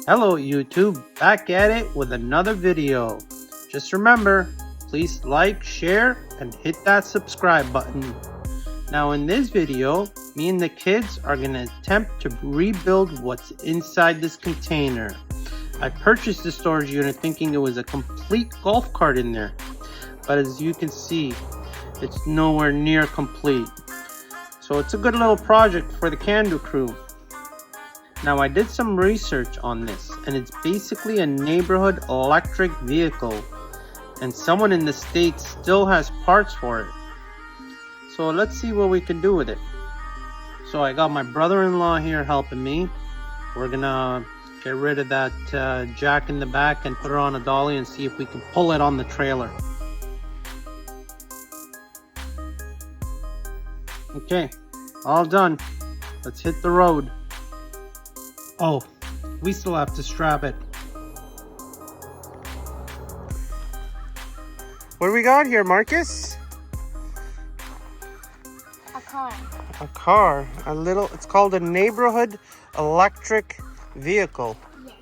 Hello YouTube, back at it with another video. Just remember, please like, share, and hit that subscribe button. Now in this video, me and the kids are going to attempt to rebuild what's inside this container. I purchased the storage unit thinking it was a complete golf cart in there. But as you can see, it's nowhere near complete. So it's a good little project for the Can-Do crew. Now I did some research on this, and it's basically a neighborhood electric vehicle, and someone in the States still has parts for it. So let's see what we can do with it. So I got my brother-in-law here helping me. We're gonna get rid of that jack in the back and put her on a dolly and see if we can pull it on the trailer. Okay, all done. Let's hit the road. Oh, we still have to strap it. What do we got here, Marcus? A car. A car. It's called a neighborhood electric vehicle. Yes.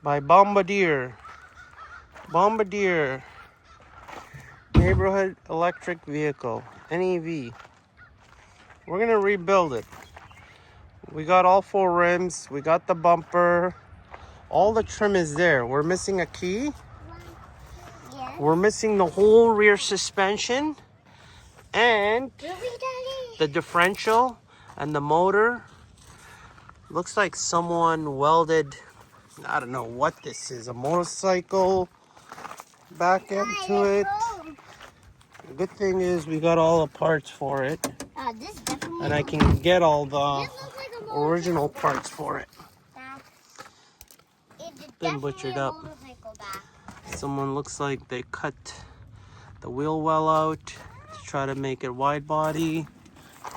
By Bombardier. Bombardier. Neighborhood electric vehicle. NEV. We're gonna rebuild it. We got all 4 rims, we got the bumper, all the trim is there. We're missing a key. Yes. We're missing the whole rear suspension and the differential and the motor. Looks like someone welded, I don't know what this is, a motorcycle back end to it. The good thing is we got all the parts for it. And I can get all the original parts for it. Been butchered up. Someone looks like they cut the wheel well out to try to make it wide body.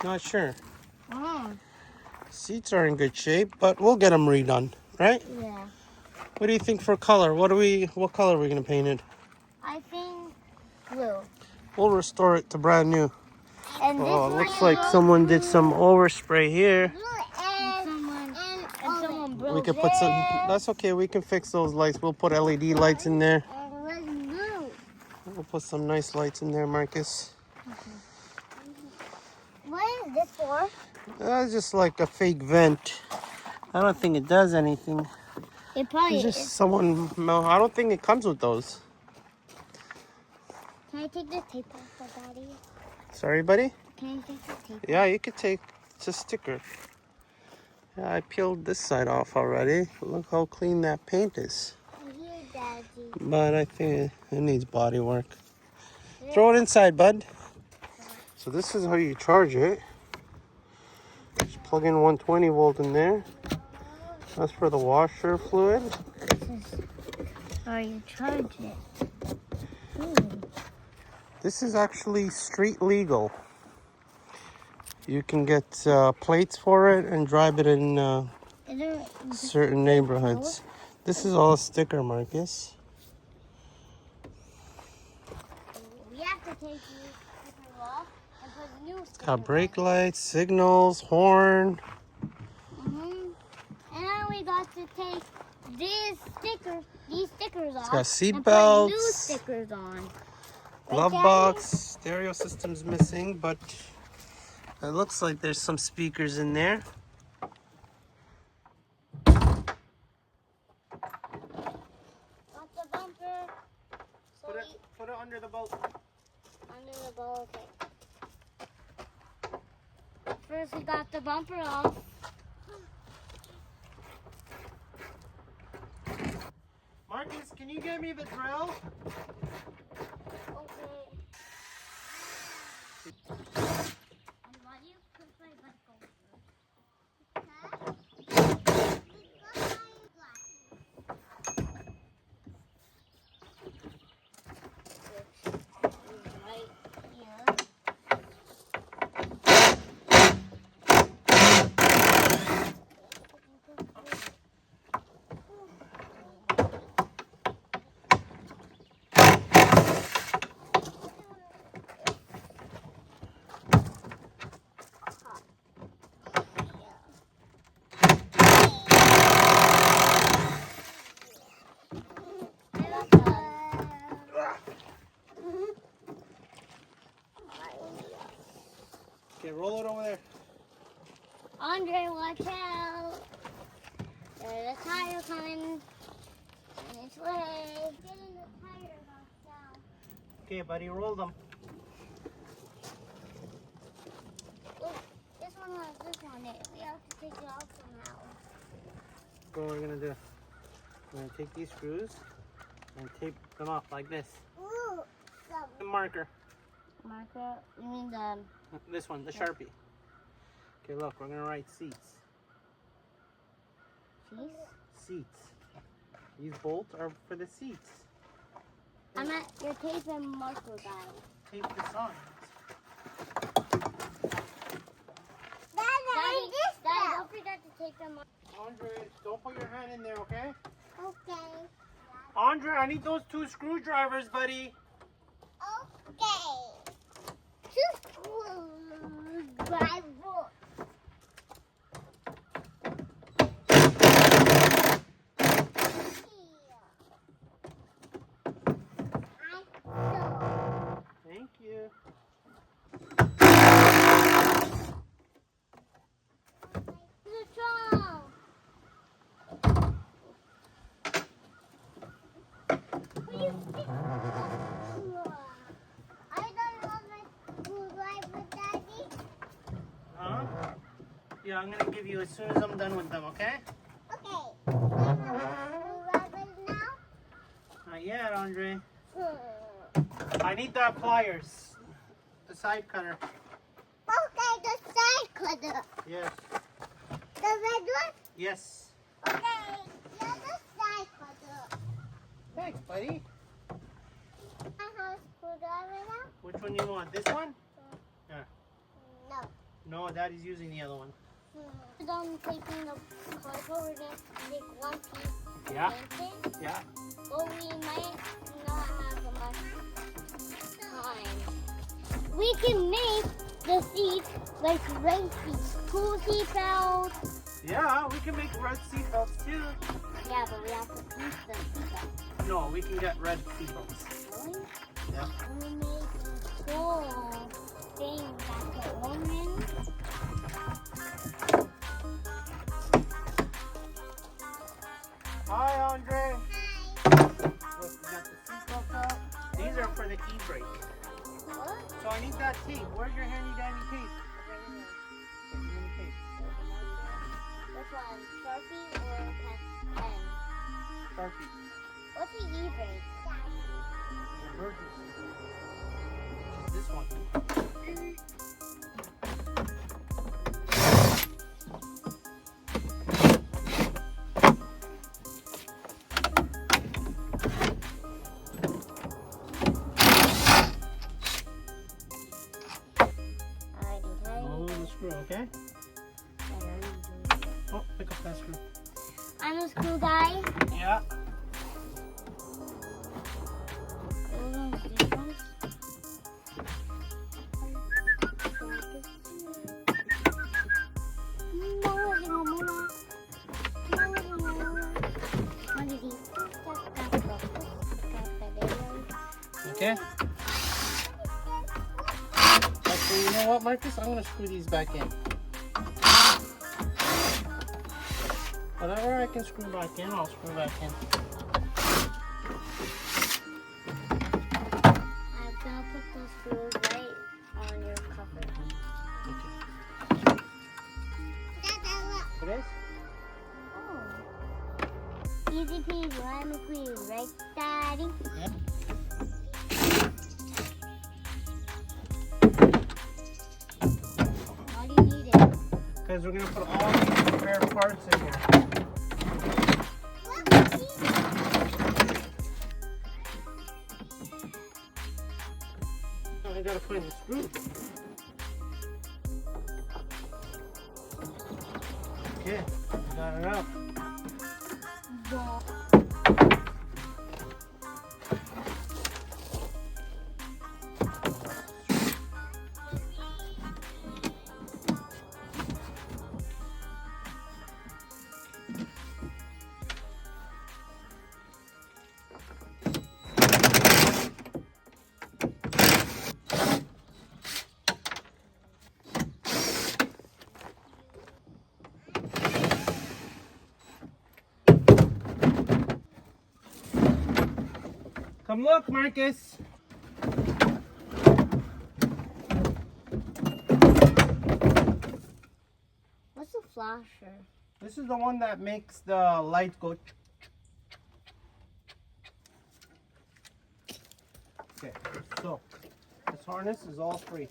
Not sure. Seats are in good shape, but we'll get them redone, right? Yeah. What do you think for color? What color are we gonna paint it? I think blue. We'll restore it to brand new. And Oh, it looks like someone did some overspray here. someone broke We could put some, that's okay, we can fix those lights. We'll put LED lights in there. We'll put some nice lights in there, Marcus. What is this for? That's just like a fake vent. I don't think it does anything. It probably It's just is. someone, no, I don't think it comes with those. Can I take the tape off the body? Sorry, buddy? Can I take the tape? Yeah, you could take, it's a sticker. Yeah, I peeled this side off already. Look how clean that paint is. Here, Daddy. But I think it needs body work. Throw it inside, bud. So this is how you charge it. Just plug in 120 volt in there. That's for the washer fluid. This is how you charge it. This is actually street legal. You can get plates for it and drive it in certain neighborhoods. This is all a sticker, Marcus. We have to take these stickers off and put new stickers Got brake lights, signals, horn. And then we got to take these stickers off. It's got seat and put belts. new stickers on. Glove box, stereo system's missing, but it looks like there's some speakers in there. Got the bumper. So Put it under the boat. under the bowl. Okay. First we got the bumper off. Marcus, can you give me the drill? Okay. And why do you put my butt over? Right here. Okay, roll it over there. Andre, watch out. There's a tire coming on its way. Getting the tires off now. Okay, buddy, roll them. Look, this one has this on it. We have to take it off somehow. What we're gonna do? We're gonna take these screws and tape them off like this. Ooh, The marker. marker. You mean the This one, the Sharpie. Okay, look, we're gonna write seats. cheese? Seats. These bolts are for the seats. I'm at your tape and marker guy. Tape the sides. Daddy, don't forget to tape them. Andre, don't put your hand in there, okay? Okay. Andre, I need those 2 screwdrivers, buddy. Okay. 2 screwdrivers. Thank you. Huh? Yeah, I'm gonna give you as soon as I'm done with them, okay? Okay. Not yet, Andre. I need the pliers. The side cutter. Okay, the side cutter. Yes. The red one? Yes. Okay, the other side cutter. Thanks, buddy. I have a screwdriver now? Which one you want? This one? No. No, Daddy's using the other one. We're done taking the cardboard. We're going to take one piece. Yeah. And paint it. Yeah. But we might not have much time. We can make the seats like race seats, cool seat belts. Yeah, we can make red seatbelts too. Yeah, but we have to paint the seatbelts. No, we can get red seatbelts. Really? Yeah. And we make a cool thing that's a woman. Hi, Andre. Hi. Look, we got the seatbelts out. These are for the e-brake. What? So I need that tape. Where's your handy dandy tape? Which one? Sharpie or pen? Sharpie. What's the e-brake? Emergency. Which is this one. Hold the screw, okay? Oh, pick up that screw. I'm a screw guy. Yeah. Okay. Actually, you know what, Marcus? I'm gonna screw these back in. Whatever I can screw back in, I'll screw back in. I'm gonna put the screws right on your cover. Okay. It is? Oh. Easy peasy, lemon squeeze, right, Daddy? Yep. Why do you need it? Because we're gonna put all these spare parts in here. I gotta put in the screw. Okay, got it out. Come look, Marcus. What's a flasher? This is the one that makes the light go. Okay, so this harness is all free.